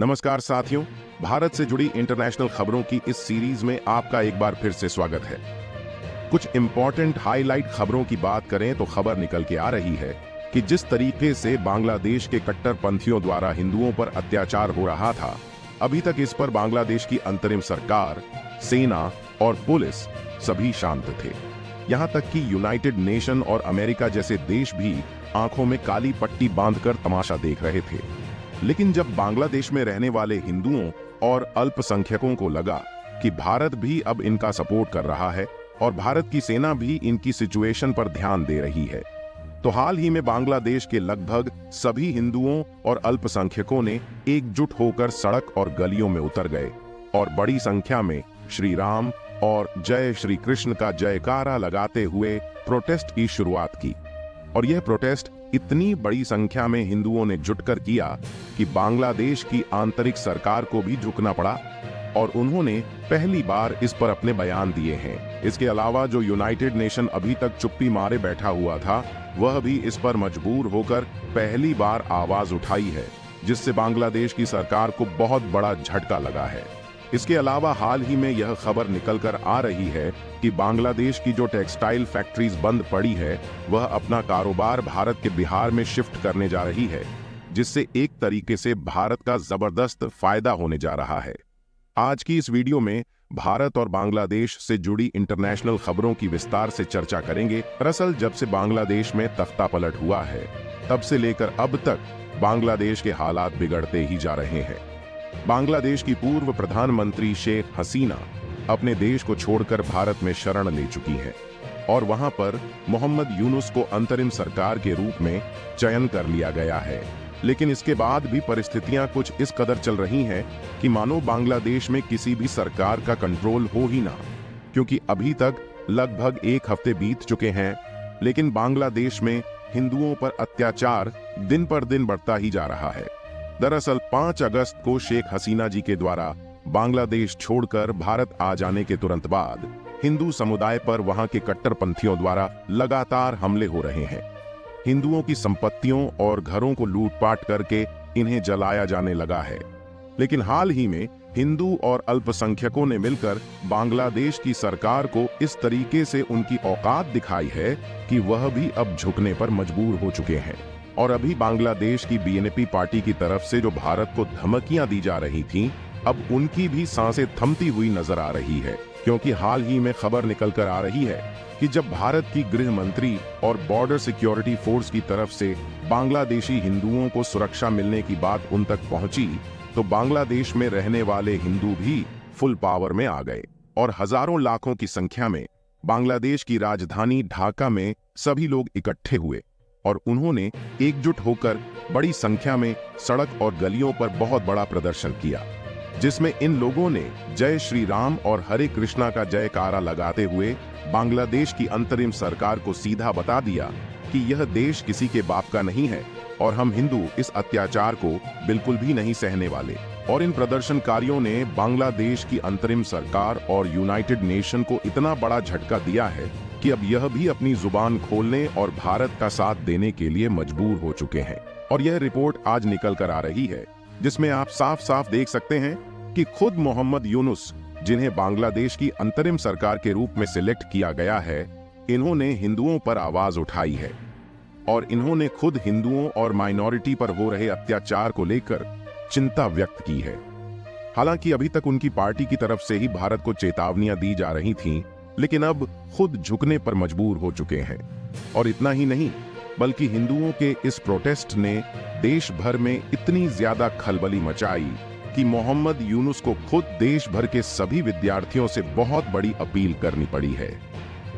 नमस्कार साथियों, भारत से जुड़ी इंटरनेशनल खबरों की इस सीरीज में आपका एक बार फिर से स्वागत है। कुछ इंपॉर्टेंट हाईलाइट खबरों की बात करें तो खबर निकल के आ रही है कि जिस तरीके से बांग्लादेश के कट्टरपंथियों द्वारा हिंदुओं पर अत्याचार हो रहा था, अभी तक इस पर बांग्लादेश की अंतरिम सरकार, सेना और पुलिस सभी शांत थे। यहां तक कि यूनाइटेड नेशन और अमेरिका जैसे देश भी आंखों में काली पट्टी बांधकर तमाशा देख रहे थे। लेकिन जब बांग्लादेश में रहने वाले हिंदुओं और अल्पसंख्यकों को लगा कि भारत भी अब इनका सपोर्ट कर रहा है और भारत की सेना भी इनकी सिचुएशन पर ध्यान दे रही है, तो हाल ही में बांग्लादेश के लगभग सभी हिंदुओं और अल्पसंख्यकों ने एकजुट होकर सड़क और गलियों में उतर गए और बड़ी संख्या में श्री राम और जय श्री कृष्ण का जयकारा लगाते हुए प्रोटेस्ट की शुरुआत की। और यह प्रोटेस्ट इतनी बड़ी संख्या में हिंदुओं ने जुटकर किया कि बांग्लादेश की आंतरिक सरकार को भी झुकना पड़ा और उन्होंने पहली बार इस पर अपने बयान दिए हैं। इसके अलावा जो यूनाइटेड नेशन अभी तक चुप्पी मारे बैठा हुआ था, वह भी इस पर मजबूर होकर पहली बार आवाज उठाई है, जिससे बांग्लादेश की सरकार को बहुत बड़ा झटका लगा है। इसके अलावा हाल ही में यह खबर निकलकर आ रही है कि बांग्लादेश की जो टेक्सटाइल फैक्ट्रीज बंद पड़ी है, वह अपना कारोबार भारत के बिहार में शिफ्ट करने जा रही है, जिससे एक तरीके से भारत का जबरदस्त फायदा होने जा रहा है। आज की इस वीडियो में भारत और बांग्लादेश से जुड़ी इंटरनेशनल खबरों की विस्तार से चर्चा करेंगे। दरअसल जब से बांग्लादेश में तख्तापलट हुआ है, तब से लेकर अब तक बांग्लादेश के हालात बिगड़ते ही जा रहे हैं। बांग्लादेश की पूर्व प्रधानमंत्री शेख हसीना अपने देश को छोड़कर भारत में शरण ले चुकी हैं और वहां पर मोहम्मद यूनुस को अंतरिम सरकार के रूप में चयन कर लिया गया है। लेकिन इसके बाद भी परिस्थितियां कुछ इस कदर चल रही हैं कि मानो बांग्लादेश में किसी भी सरकार का कंट्रोल हो ही ना, क्योंकि अभी तक लगभग एक हफ्ते बीत चुके हैं, लेकिन बांग्लादेश में हिंदुओं पर अत्याचार दिन पर दिन बढ़ता ही जा रहा है। दरअसल 5 अगस्त को शेख हसीना जी के द्वारा बांग्लादेश छोड़कर भारत आ जाने के तुरंत बाद हिंदू समुदाय पर वहां के कट्टरपंथियों द्वारा लगातार हमले हो रहे हैं। हिंदुओं की संपत्तियों और घरों को लूटपाट करके इन्हें जलाया जाने लगा है। लेकिन हाल ही में हिंदू और अल्पसंख्यकों ने मिलकर बांग्लादेश की सरकार को इस तरीके से उनकी औकात दिखाई है कि वह भी अब झुकने पर मजबूर हो चुके हैं। और अभी बांग्लादेश की बीएनपी पार्टी की तरफ से जो भारत को धमकियां दी जा रही थीं, अब उनकी भी सांसें थमती हुई नजर आ रही है, क्योंकि हाल ही में खबर निकलकर आ रही है कि जब भारत की गृह मंत्री और बॉर्डर सिक्योरिटी फोर्स की तरफ से बांग्लादेशी हिंदुओं को सुरक्षा मिलने की बात उन तक पहुंची, तो बांग्लादेश में रहने वाले हिंदू भी फुल पावर में आ गए और हजारों लाखों की संख्या में बांग्लादेश की राजधानी ढाका में सभी लोग इकट्ठे हुए और उन्होंने एकजुट होकर बड़ी संख्या में सड़क और गलियों पर बहुत बड़ा प्रदर्शन किया, जिसमें इन लोगों ने जय श्री राम और हरे कृष्णा का जयकारा लगाते हुए बांग्लादेश की अंतरिम सरकार को सीधा बता दिया कि यह देश किसी के बाप का नहीं है और हम हिंदू इस अत्याचार को बिल्कुल भी नहीं सहने वाले। और इन प्रदर्शनकारियों ने बांग्लादेश की अंतरिम सरकार और यूनाइटेड नेशन को इतना बड़ा झटका दिया है कि अब यह भी अपनी जुबान खोलने और भारत का साथ देने के लिए मजबूर हो चुके हैं। और यह रिपोर्ट आज निकल कर आ रही है, जिसमें आप साफ साफ देख सकते हैं कि खुद मोहम्मद यूनुस, जिन्हें बांग्लादेश की अंतरिम सरकार के रूप में सिलेक्ट किया गया है, इन्होंने हिंदुओं पर आवाज उठाई है और इन्होंने खुद हिंदुओं और माइनॉरिटी पर हो रहे अत्याचार को लेकर चिंता व्यक्त की है। हालांकि अभी तक उनकी पार्टी की तरफ से ही भारत को चेतावनियां दी जा रही थीं, लेकिन अब खुद झुकने पर मजबूर हो चुके हैं। और इतना ही नहीं, बल्कि हिंदुओं के इस प्रोटेस्ट ने देश भर में इतनी ज्यादा खलबली मचाई कि मोहम्मद यूनुस को खुद देश भर के सभी विद्यार्थियों से बहुत बड़ी अपील करनी पड़ी है।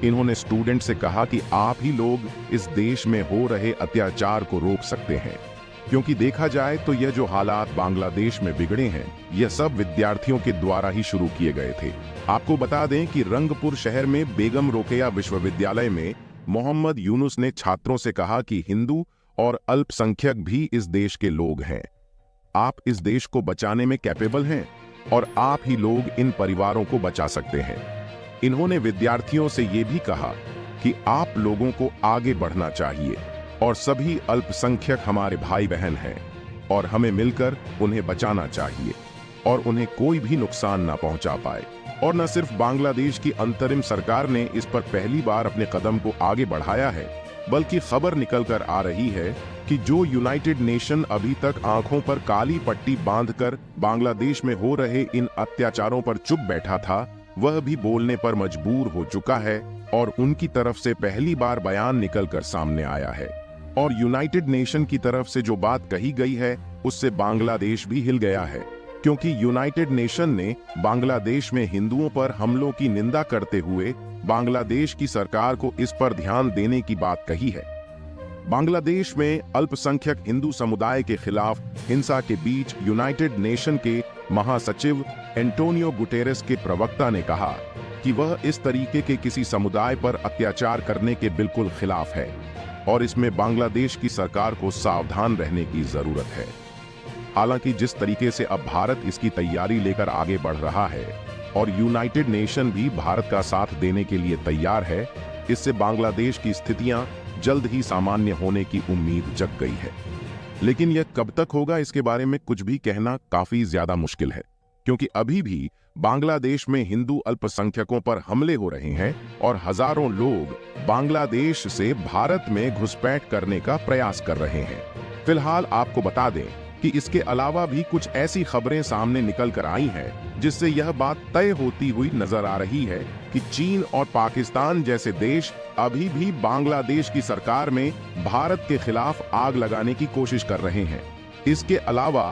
इन्होंने स्टूडेंट से कहा कि आप ही लोग इस देश में हो रहे अत्याचार को रोक सकते हैं, क्योंकि देखा जाए तो यह जो हालात बांग्लादेश में बिगड़े हैं, यह सब विद्यार्थियों के द्वारा ही शुरू किए गए थे। आपको बता दें कि रंगपुर शहर में बेगम रोकेया विश्वविद्यालय में मोहम्मद यूनुस ने छात्रों से कहा कि हिंदू और अल्पसंख्यक भी इस देश के लोग हैं। आप इस देश को बचाने में कैपेबल हैं और आप ही लोग इन परिवारों को बचा सकते हैं। इन्होंने विद्यार्थियों से ये भी कहा कि आप लोगों को आगे बढ़ना चाहिए और सभी अल्पसंख्यक हमारे भाई बहन हैं और हमें मिलकर उन्हें बचाना चाहिए और उन्हें कोई भी नुकसान ना पहुंचा पाए। और न सिर्फ बांग्लादेश की अंतरिम सरकार ने इस पर पहली बार अपने कदम को आगे बढ़ाया है, बल्कि खबर निकल कर आ रही है कि जो यूनाइटेड नेशन अभी तक आंखों पर काली पट्टी बांधकर बांग्लादेश में हो रहे इन अत्याचारों पर चुप बैठा था, वह भी बोलने पर मजबूर हो चुका है और उनकी तरफ से पहली बार बयान निकलकर सामने आया है। और यूनाइटेड नेशन की तरफ से जो बात कही गई है उससे बांग्लादेश भी हिल गया है, क्योंकि यूनाइटेड नेशन ने बांग्लादेश में हिंदुओं पर हमलों की निंदा करते हुए बांग्लादेश की सरकार को इस पर ध्यान देने की बात कही है। बांग्लादेश में अल्पसंख्यक हिंदू समुदाय के खिलाफ हिंसा के बीच यूनाइटेड नेशन के महासचिव एंटोनियो गुटेरेस के प्रवक्ता ने कहा कि वह इस तरीके के किसी समुदाय पर अत्याचार करने के बिल्कुल खिलाफ है और इसमें बांग्लादेश की सरकार को सावधान रहने की जरूरत है। हालांकि जिस तरीके से अब भारत इसकी तैयारी लेकर आगे बढ़ रहा है और यूनाइटेड नेशन भी भारत का साथ देने के लिए तैयार है, इससे बांग्लादेश की स्थितियां जल्द ही सामान्य होने की उम्मीद जग गई है। लेकिन यह कब तक होगा, इसके बारे में कुछ भी कहना काफी ज्यादा मुश्किल है, क्योंकि अभी भी बांग्लादेश में हिंदू अल्पसंख्यकों पर हमले हो रहे हैं और हजारों लोग बांग्लादेश से भारत में घुसपैठ करने का प्रयास कर रहे हैं। फिलहाल आपको बता दें कि इसके अलावा भी कुछ ऐसी खबरें सामने निकल कर आई हैं जिससे यह बात तय होती हुई नजर आ रही है कि चीन और पाकिस्तान जैसे देश अभी भी बांग्लादेश की सरकार में भारत के खिलाफ आग लगाने की कोशिश कर रहे हैं। इसके अलावा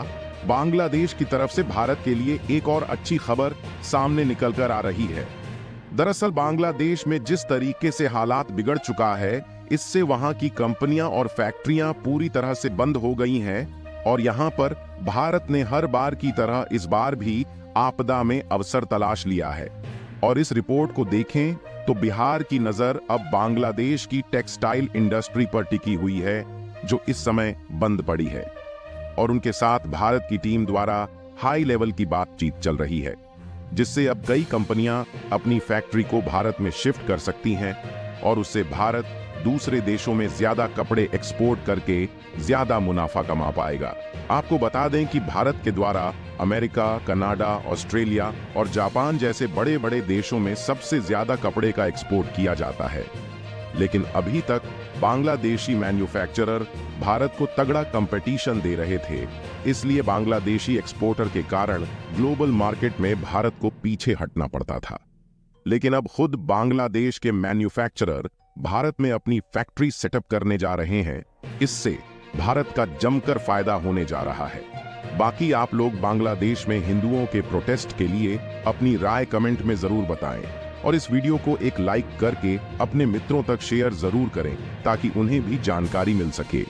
बांग्लादेश की तरफ से भारत के लिए एक और अच्छी खबर सामने निकल कर आ रही है। दरअसल बांग्लादेश में जिस तरीके से हालात बिगड़ चुका है, इससे वहां की कंपनियां और फैक्ट्रियां पूरी तरह से बंद हो गई हैं और यहां पर भारत ने हर बार की तरह इस बार भी आपदा में अवसर तलाश लिया है। और इस रिपोर्ट को देखें तो बिहार की नजर अब बांग्लादेश की टेक्सटाइल इंडस्ट्री पर टिकी हुई है, जो इस समय बंद पड़ी है और उनके साथ भारत की टीम द्वारा हाई लेवल की बातचीत चल रही है, जिससे अब कई कंपनियां अपनी फैक्ट्री को भारत में शिफ्ट कर सकती हैं और उससे भारत दूसरे देशों में ज्यादा कपड़े एक्सपोर्ट करके ज्यादा मुनाफा कमा पाएगा। आपको बता दें कि भारत के द्वारा अमेरिका, कनाडा, ऑस्ट्रेलिया और जापान जैसे बड़े बड़े देशों में सबसे ज्यादा कपड़े का एक्सपोर्ट किया जाता है, लेकिन अभी तक बांग्लादेशी मैन्युफैक्चरर भारत को तगड़ा कंपटीशन दे रहे थे, इसलिए बांग्लादेशी एक्सपोर्टर के कारण ग्लोबल मार्केट में भारत को पीछे हटना पड़ता था। लेकिन अब खुद बांग्लादेश के मैन्युफैक्चरर भारत में अपनी फैक्ट्री सेटअप करने जा रहे हैं। इससे भारत का जमकर फायदा होने जा रहा है। बाकी आप लोग बांग्लादेश में हिंदुओं के प्रोटेस्ट के लिए अपनी राय कमेंट में जरूर बताएं और इस वीडियो को एक लाइक करके अपने मित्रों तक शेयर जरूर करें ताकि उन्हें भी जानकारी मिल सके।